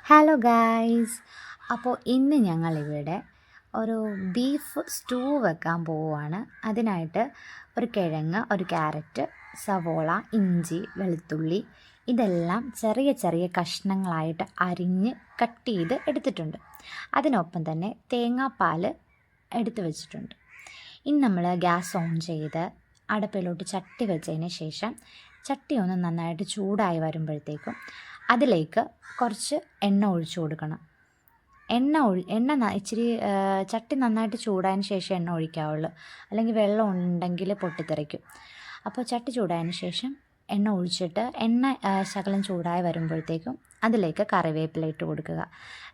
Hello guys. അപ്പോൾ ഇന്ന് ഞങ്ങളിവിടെ ഒരു ബീഫ് സ്റ്റൂ വെക്കാൻ പോവുകയാണ്. അതിനായിട്ട് ഒരു കിഴങ്ങ്, ഒരു ക്യാരറ്റ്, സവോള, ഇഞ്ചി, വെളുത്തുള്ളി ഇതെല്ലാം ചെറിയ ചെറിയ കഷ്ണങ്ങളായിട്ട് അരിഞ്ഞ് കട്ട് ചെയ്ത് എടുത്തിട്ടുണ്ട്. അതിനൊപ്പം തന്നെ തേങ്ങാപ്പാൽ എടുത്ത് വെച്ചിട്ടുണ്ട്. ഇനി നമ്മൾ ഗ്യാസ് ഓൺ ചെയ്ത് അടുപ്പിലോട്ട് ചട്ടി വെച്ചതിന് ശേഷം ചട്ടി ഒന്ന് നന്നായിട്ട് ചൂടായി വരുമ്പോഴത്തേക്കും അതിലേക്ക് കുറച്ച് എണ്ണ ഒഴിച്ചു കൊടുക്കണം. ഇച്ചിരി ചട്ടി നന്നായിട്ട് ചൂടായതിന് ശേഷം എണ്ണ ഒഴിക്കാവുള്ളൂ, അല്ലെങ്കിൽ വെള്ളം ഉണ്ടെങ്കിൽ പൊട്ടിത്തെറിക്കും. അപ്പോൾ ചട്ടി ചൂടായതിന് ശേഷം എണ്ണ ഒഴിച്ചിട്ട് ശകലം ചൂടായി വരുമ്പോഴത്തേക്കും അതിലേക്ക് കറിവേപ്പില ഇട്ട് കൊടുക്കുക.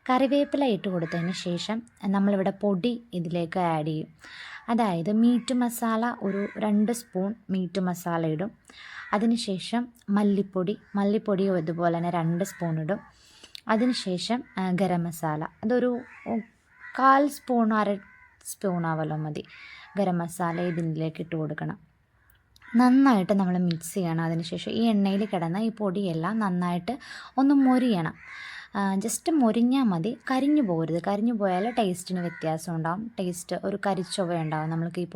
കറിവേപ്പില ഇട്ട് കൊടുത്തതിന് ശേഷം നമ്മളിവിടെ പൊടി ഇതിലേക്ക് ആഡ് ചെയ്യും. അതായത് മീറ്റ് മസാല ഒരു 2 സ്പൂൺ മീറ്റ് മസാല ഇടും. അതിനുശേഷം മല്ലിപ്പൊടിയും ഇതുപോലെ തന്നെ 2 സ്പൂൺ ഇടും. അതിനുശേഷം ഗരം മസാല അതൊരു 1/4 സ്പൂൺ, 1/2 സ്പൂൺ ആവല്ലോ മതി. ഗരം മസാല ഇതിലേക്ക് ഇട്ട് കൊടുക്കണം. നന്നായിട്ട് നമ്മൾ മിക്സ് ചെയ്യണം. അതിനുശേഷം ഈ എണ്ണയിൽ കിടന്ന ഈ പൊടിയെല്ലാം നന്നായിട്ട് ഒന്ന് മൊരിയണം. ജസ്റ്റ് മൊരിഞ്ഞാൽ മതി, കരിഞ്ഞു പോകരുത്. കരിഞ്ഞു പോയാൽ ടേസ്റ്റിന് വ്യത്യാസം ഉണ്ടാകും. ടേസ്റ്റ് ഒരു കരിച്ചൊവ ഉണ്ടാകും. നമ്മൾക്ക് ഈ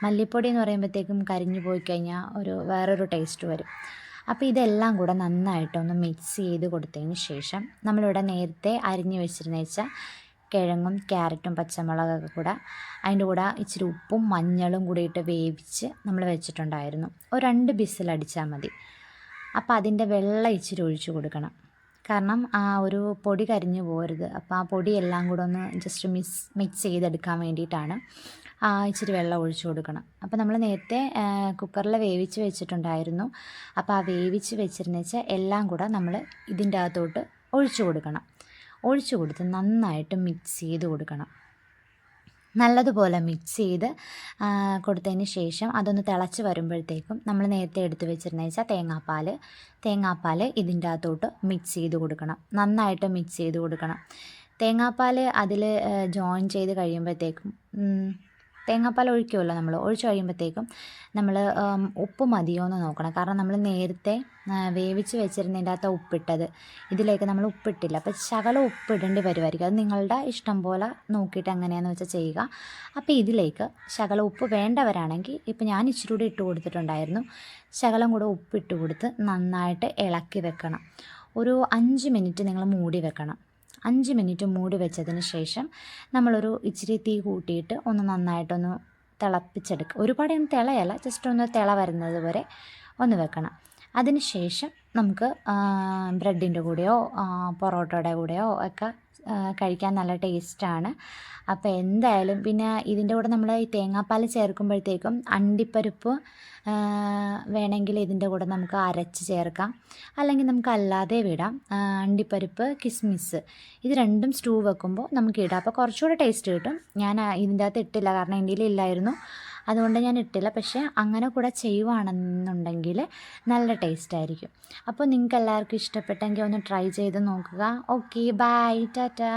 മല്ലിപ്പൊടി എന്ന് പറയുമ്പോഴത്തേക്കും കരിഞ്ഞു പോയി കഴിഞ്ഞാൽ വേറൊരു ടേസ്റ്റ് വരും. അപ്പോൾ ഇതെല്ലാം കൂടെ നന്നായിട്ടൊന്ന് മിക്സ് ചെയ്ത് കൊടുത്തതിന് ശേഷം നമ്മളിവിടെ നേരത്തെ അരിഞ്ഞ് വെച്ചിരുന്ന കിഴങ്ങും ക്യാരറ്റും പച്ചമുളകൊക്കെ കൂടെ അതിൻ്റെ കൂടെ ഇച്ചിരി ഉപ്പും മഞ്ഞളും കൂടി ഇട്ട് വേവിച്ച് നമ്മൾ വെച്ചിട്ടുണ്ടായിരുന്നു. ഒരു 2 വിസിലടിച്ചാൽ മതി. അപ്പോൾ അതിൻ്റെ വെള്ളം ഇച്ചിരി ഒഴിച്ചു കൊടുക്കണം. കാരണം ആ ഒരു പൊടി കരിഞ്ഞു പോകരുത്. അപ്പോൾ ആ പൊടിയെല്ലാം കൂടെ ഒന്ന് ജസ്റ്റ് മിക്സ് ചെയ്തെടുക്കാൻ വേണ്ടിയിട്ടാണ് ഇച്ചിരി വെള്ളം ഒഴിച്ചു കൊടുക്കണം. അപ്പോൾ നമ്മൾ നേരത്തെ കുക്കറിൽ വേവിച്ച് വെച്ചിട്ടുണ്ടായിരുന്നു. അപ്പോൾ ആ വേവിച്ച് വെച്ചിരുന്ന എല്ലാം കൂടെ നമ്മൾ ഇതിൻ്റെ അകത്തോട്ട് ഒഴിച്ചു കൊടുക്കണം. ഒഴിച്ചു കൊടുത്ത് നന്നായിട്ട് മിക്സ് ചെയ്ത് കൊടുക്കണം. നല്ലതുപോലെ മിക്സ് ചെയ്ത് കൊടുത്തതിന് ശേഷം അതൊന്ന് തിളച്ച് വരുമ്പോഴത്തേക്കും നമ്മൾ നേരത്തെ എടുത്ത് വെച്ചിരുന്ന തേങ്ങാപ്പാൽ ഇതിൻ്റെ അകത്തോട്ട് മിക്സ് ചെയ്ത് കൊടുക്കണം. നന്നായിട്ട് മിക്സ് ചെയ്ത് കൊടുക്കണം. തേങ്ങാപ്പാൽ അതിൽ ജോയിൻ ചെയ്ത് കഴിയുമ്പോഴത്തേക്കും തേങ്ങാപ്പാൽ ഒഴിക്കുമല്ലോ, നമ്മൾ ഒഴിച്ച് കഴിയുമ്പോഴത്തേക്കും നമ്മൾ ഉപ്പ് മതിയോ എന്ന് നോക്കണം. കാരണം നമ്മൾ നേരത്തെ വേവിച്ച് വെച്ചിരുന്നതിൻ്റെ അകത്ത് ഉപ്പിട്ടത് ഇതിലേക്ക് നമ്മൾ ഉപ്പിട്ടില്ല. അപ്പോൾ ശകലം ഉപ്പിടേണ്ടി വരുമായിരിക്കും. അത് നിങ്ങളുടെ ഇഷ്ടം പോലെ നോക്കിയിട്ട് എങ്ങനെയാണെന്ന് വെച്ചാൽ ചെയ്യുക. അപ്പോൾ ഇതിലേക്ക് ശകലം ഉപ്പ് വേണ്ടവരാണെങ്കിൽ, ഇപ്പോൾ ഞാൻ ഇച്ചിരി കൂടി ഇട്ട് കൊടുത്തിട്ടുണ്ടായിരുന്നു, ശകലം കൂടെ ഉപ്പിട്ട് കൊടുത്ത് നന്നായിട്ട് ഇളക്കി വെക്കണം. ഒരു 5 മിനിറ്റ് നിങ്ങൾ മൂടി വെക്കണം. 5 മിനിറ്റ് മൂടി വെച്ചതിന് ശേഷം നമ്മളൊരു ഇച്ചിരി തീ കൂട്ടിയിട്ട് ഒന്ന് നന്നായിട്ടൊന്ന് തിളപ്പിച്ചെടുക്കുക. ഒരുപാടൊന്നും തിളയല്ല, ജസ്റ്റ് ഒന്ന് തിള വരുന്നത് വരെ ഒന്ന് വെക്കണം. അതിന് ശേഷം നമുക്ക് ബ്രെഡിൻ്റെ കൂടെയോ പൊറോട്ടയുടെ കൂടെയോ ഒക്കെ കഴിക്കാൻ നല്ല ടേസ്റ്റാണ്. അപ്പോൾ എന്തായാലും പിന്നെ ഇതിൻ്റെ കൂടെ നമ്മൾ ഈ തേങ്ങാപ്പാൽ ചേർക്കുമ്പോഴത്തേക്കും അണ്ടിപ്പരിപ്പ് വേണമെങ്കിൽ ഇതിൻ്റെ കൂടെ നമുക്ക് അരച്ച് ചേർക്കാം, അല്ലെങ്കിൽ നമുക്ക് അല്ലാതെ വിടാം. അണ്ടിപ്പരിപ്പ്, കിസ്മിസ് ഇത് രണ്ടും സ്റ്റൂ വെക്കുമ്പോൾ നമുക്ക് ഇടാം. അപ്പോൾ കുറച്ചുകൂടെ ടേസ്റ്റ് കിട്ടും. ഞാൻ ഇതിൻ്റെ അകത്ത് ഇട്ടില്ല, കാരണം എൻ്റെ ഇല്ലായിരുന്നു, അതുകൊണ്ട് ഞാൻ ഇട്ടില്ല. പക്ഷേ അങ്ങനെ കൂടെ ചെയ്യുവാണെന്നുണ്ടെങ്കിൽ നല്ല ടേസ്റ്റ് ആയിരിക്കും. അപ്പോൾ നിങ്ങൾക്ക് എല്ലാവർക്കും ഇഷ്ടപ്പെട്ടെങ്കിൽ ഒന്ന് ട്രൈ ചെയ്ത് നോക്കുക. Okay, bye, Tata.